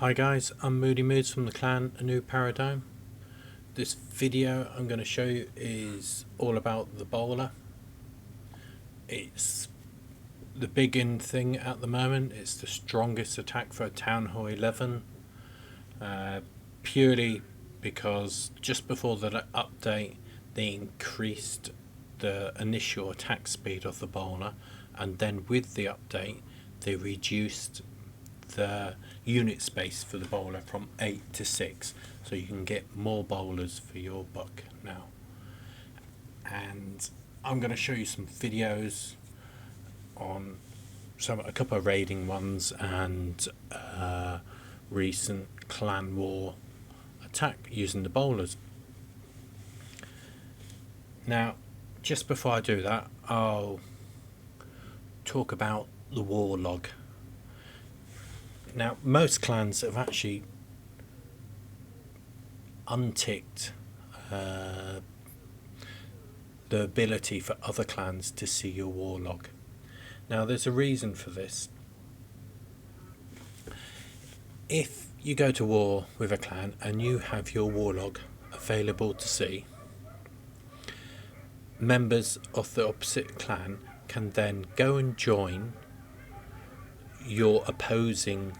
Hi guys, I'm moodymoodz from the clan A New Paradigm. This video I'm going to show you is all about the bowler. It's the big in thing at the moment. It's the strongest attack for Town Hall 11, purely because just before the update they increased the initial attack speed of the bowler, and then with the update they reduced the unit space for the bowler from 8 to 6, so you can get more bowlers for your buck now. And I'm going to show you some videos on a couple of raiding ones and recent clan war attack using the bowlers. Now, just before I do that, I'll talk about the war log. Now, most clans have actually unticked the ability for other clans to see your war log. Now, there's a reason for this. If you go to war with a clan and you have your war log available to see, members of the opposite clan can then go and join your opposing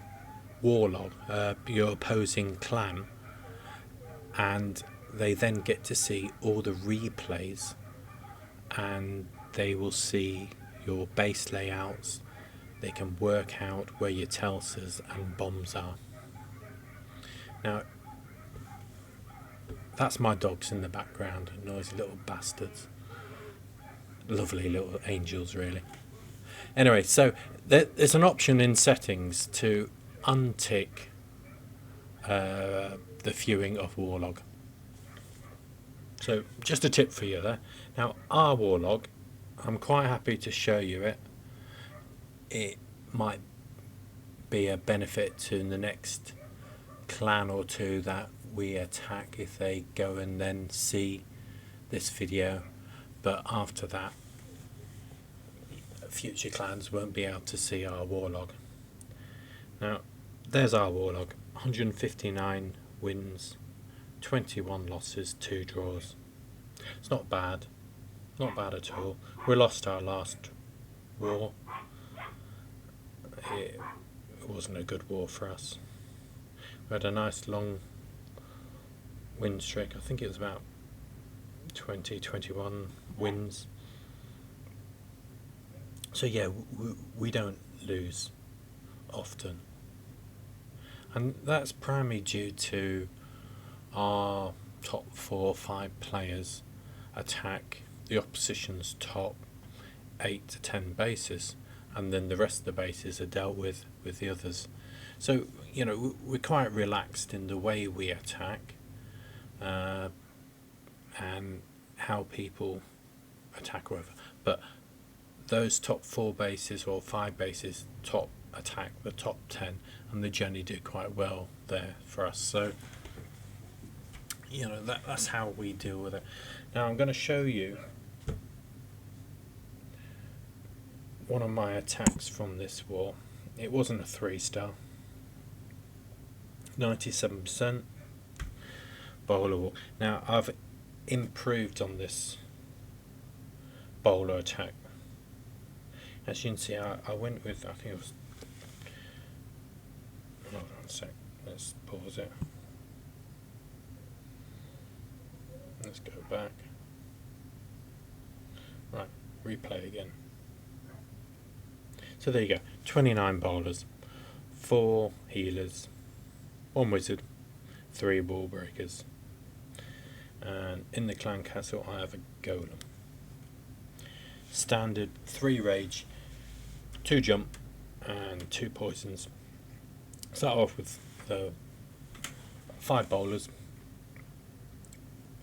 warlord, your opposing clan, and they then get to see all the replays, and they will see your base layouts. They can work out where your telsas and bombs are. Now, that's my dogs in the background, noisy little bastards, lovely little angels really. Anyway, so there's an option in settings to untick the viewing of warlog. So just a tip for you there. Now, our warlog, I'm quite happy to show you it. It might be a benefit to the next clan or two that we attack if they go and then see this video, but after that future clans won't be able to see our warlog. Now, there's our warlog: 159 wins, 21 losses, 2 draws. It's not bad, not bad at all. We lost our last war. It wasn't a good war for us. We had a nice long win streak. I think it was about 21 wins. So yeah, we don't lose often, and that's primarily due to our top 4 or 5 players attack the opposition's top 8 to 10 bases, and then the rest of the bases are dealt with the others. So, you know, we're quite relaxed in the way we attack and how people attack whatever. But those top 4 bases or 5 bases top attack the top 10, and they generally do quite well there for us. So, you know, that's how we deal with it. Now I'm going to show you one of my attacks from this war. It wasn't a 3-star, 97% bowler war. Now I've improved on this bowler attack. As you can see, I went with, I think it was, hold on a sec, let's pause it. Let's go back. Right, replay again. So there you go, 29 bowlers, 4 healers, 1 wizard, 3 wall breakers. And in the clan castle I have a golem. Standard 3 rage, 2 jump and 2 poisons. Start off with the 5 bowlers,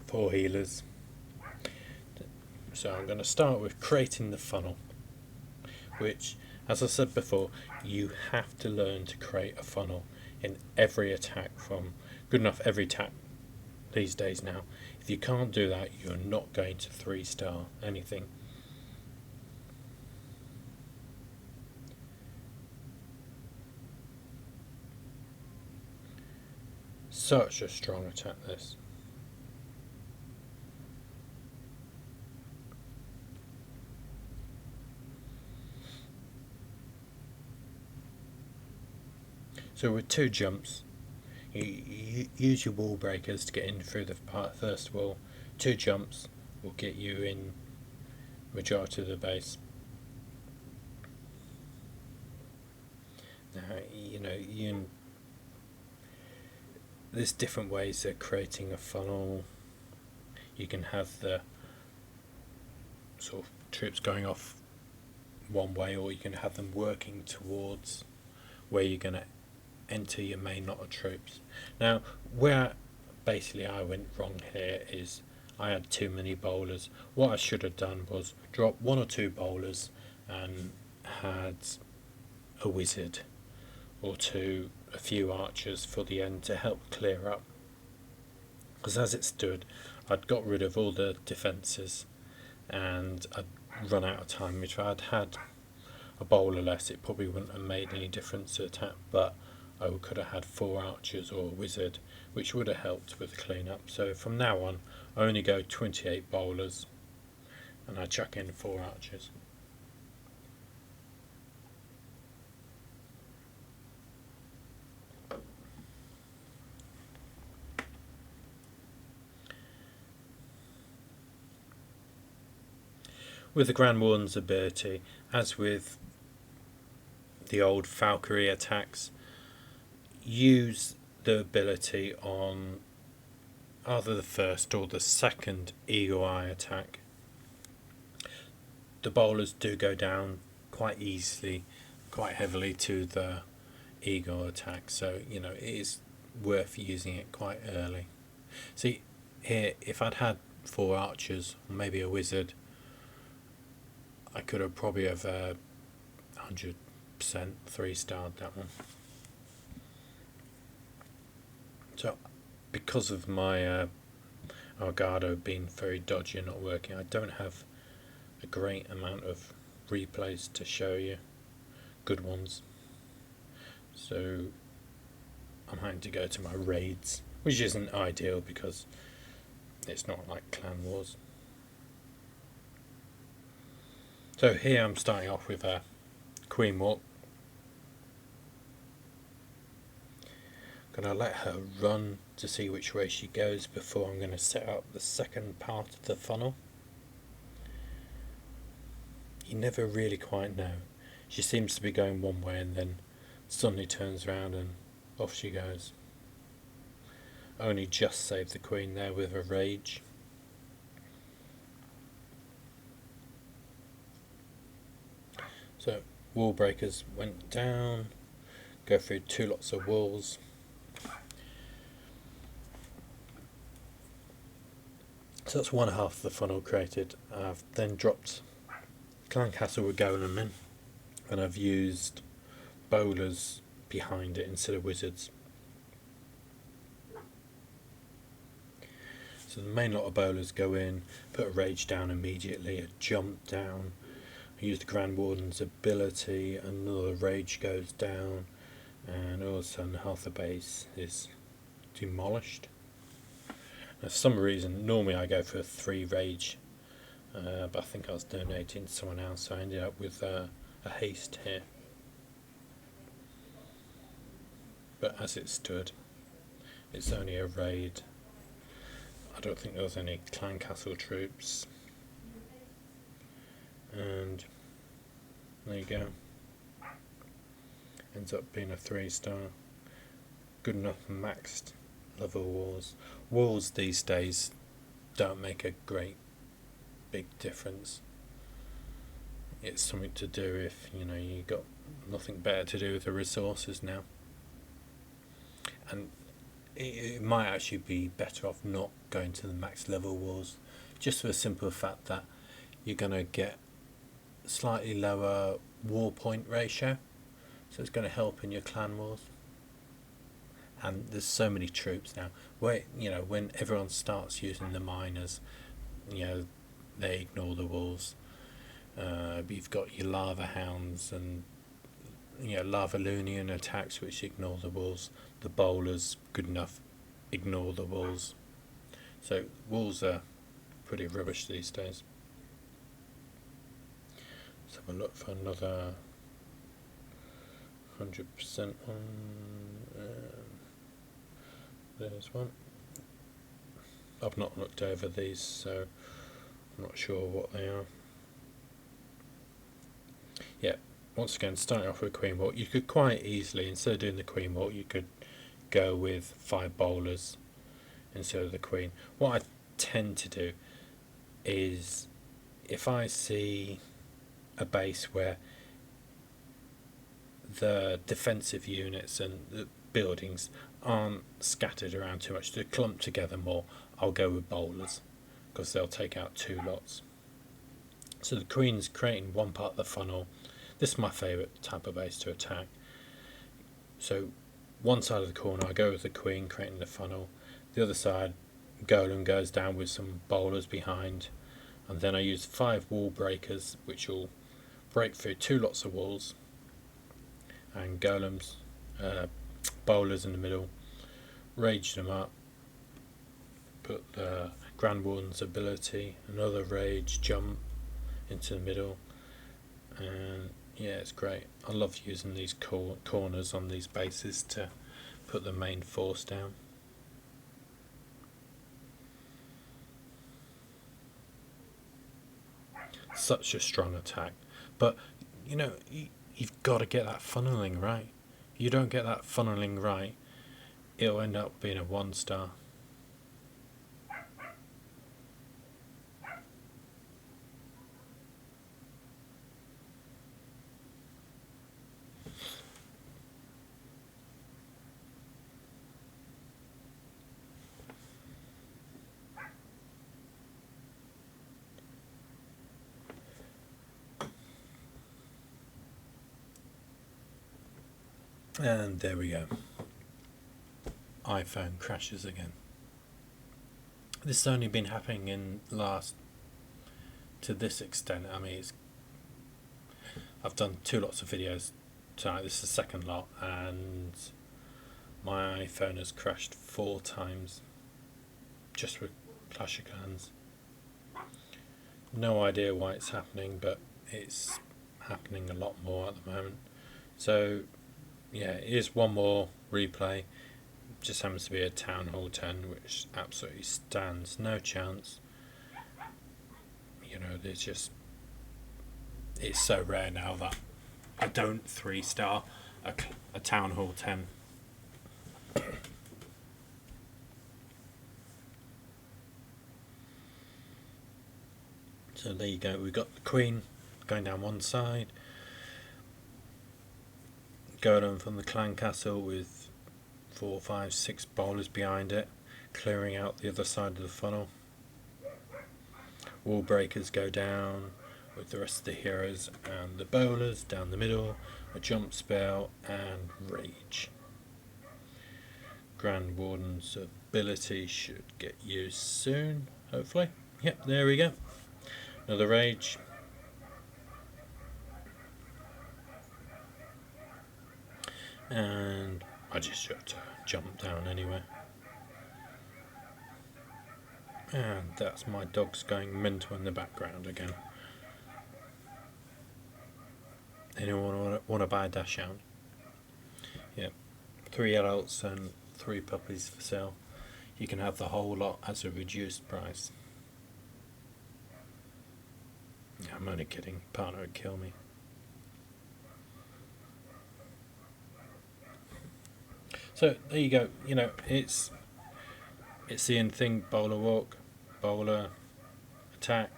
4 healers. So I'm going to start with creating the funnel, which, as I said before, you have to learn to create a funnel in every attack, from good enough every attack these days now. If you can't do that, you're not going to 3-star anything. such a strong attack, this. So with 2 jumps, you use your wall breakers to get in through the first wall. 2 jumps will get you in majority of the base. Now, there's different ways of creating a funnel. You can have the sort of troops going off one way, or you can have them working towards where you're going to enter your main lot of troops. Now, where basically I went wrong here is I had too many bowlers. What I should have done was drop 1 or 2 bowlers and had a wizard or 2, a few archers for the end to help clear up. Because as it stood, I'd got rid of all the defences and I'd run out of time. If I'd had a bowler less, it probably wouldn't have made any difference to attack, but I could have had 4 archers or a wizard, which would have helped with the clean-up. So from now on, I only go 28 bowlers and I chuck in 4 archers. With the Grand Warden's ability, as with the old Valkyrie attacks, use the ability on either the first or the second Eagle Eye attack. The bowlers do go down quite easily, quite heavily to the Eagle attack, so it is worth using it quite early. See, here, if I'd had 4 archers, or maybe a wizard, I could have probably 100% 3-starred that one. So, because of my Argado being very dodgy and not working, I don't have a great amount of replays to show you, good ones. So, I'm having to go to my raids, which isn't ideal because it's not like Clan Wars. So here I'm starting off with a Queen Walk. Gonna let her run to see which way she goes before I'm gonna set up the second part of the funnel. You never really quite know. She seems to be going one way and then suddenly turns around and off she goes. Only just saved the Queen there with a rage. So wall breakers went down, go through 2 lots of walls. So that's 1/2 of the funnel created. I've then dropped Clan Castle with Golem in, and I've used bowlers behind it instead of wizards. So the main lot of bowlers go in, put a rage down immediately, a jump down. I use the Grand Warden's ability, another rage goes down, and all of a sudden half the base is demolished. Now, for some reason, normally I go for 3 rage, but I think I was donating to someone else, so I ended up with a haste here. But as it stood, it's only a raid. I don't think there was any Clan Castle troops. And there you go. Ends up being a 3-star. Good enough for maxed level wars. Wars these days don't make a great big difference. It's something to do if you got nothing better to do with the resources now. And it might actually be better off not going to the max level wars, just for the simple fact that you're going to get slightly lower war point ratio, so it's going to help in your clan wars. And there's so many troops now where when everyone starts using the miners, they ignore the walls. You've got your lava hounds and lava Lunian attacks which ignore the walls. The bowlers, good enough ignore the walls. So walls are pretty rubbish these days. Let's have a look for another 100% on. There's one. I've not looked over these, so I'm not sure what they are. Yeah, once again, starting off with queen walk, you could quite easily, instead of doing the queen walk, you could go with 5 bowlers instead of the queen. What I tend to do is, if I see a base where the defensive units and the buildings aren't scattered around too much, they're clumped together more, I'll go with bowlers, because they'll take out 2 lots. So the queen's creating one part of the funnel. This is my favourite type of base to attack. So one side of the corner I go with the queen creating the funnel, the other side golem goes down with some bowlers behind, and then I use 5 wall breakers which will break through 2 lots of walls, and golems, bowlers in the middle, rage them up, put the Grand Warden's ability, another rage jump into the middle, and yeah, it's great. I love using these corners on these bases to put the main force down. Such a strong attack, but you know, you've got to get that funneling right. You don't get that funneling right, it'll end up being a 1-star. And there we go. iPhone crashes again. This has only been happening in last to this extent. I mean, I've done 2 lots of videos tonight. This is the second lot, and my iPhone has crashed 4 times just with Clash of Clans. No idea why it's happening, but it's happening a lot more at the moment. So yeah, here's one more replay. Just happens to be a Town Hall 10, which absolutely stands no chance. You know, there's just, it's so rare now that I don't 3-star a Town Hall 10. So there you go, we've got the queen going down one side, golem from the clan castle with 4, 5, 6 bowlers behind it, clearing out the other side of the funnel. Wall breakers go down with the rest of the heroes, and the bowlers down the middle, a jump spell and rage. Grand Warden's ability should get used soon, hopefully. Yep, there we go. Another rage. And I just have to jump down anyway. And that's my dogs going mental in the background again. Anyone want to buy a Dachshund? Yep. 3 adults and 3 puppies for sale. You can have the whole lot at a reduced price. Yeah, I'm only kidding. Partner would kill me. So there you go. You know, it's the end thing. Bowler walk, bowler attack,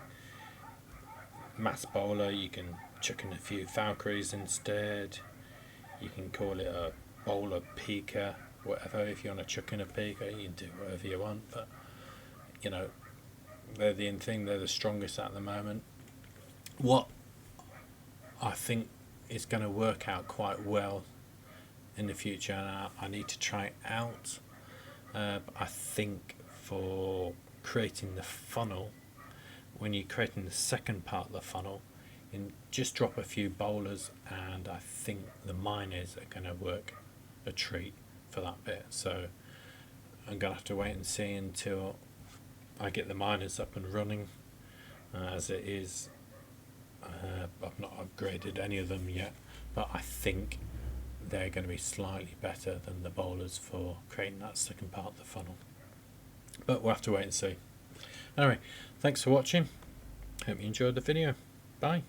mass bowler. You can chuck in a few Valkyries instead. You can call it a bowler peeker, whatever. If you want to chuck in a peeker, you can do whatever you want. But you know, they're the end thing. They're the strongest at the moment. What I think is going to work out quite well in the future, and I need to try it out. But I think for creating the funnel, when you're creating the second part of the funnel, you just drop a few bowlers, and I think the miners are going to work a treat for that bit. So I'm going to have to wait and see until I get the miners up and running. As it is, I've not upgraded any of them yet, but I think they're going to be slightly better than the bowlers for creating that second part of the funnel. But we'll have to wait and see. Anyway, thanks for watching. Hope you enjoyed the video. Bye.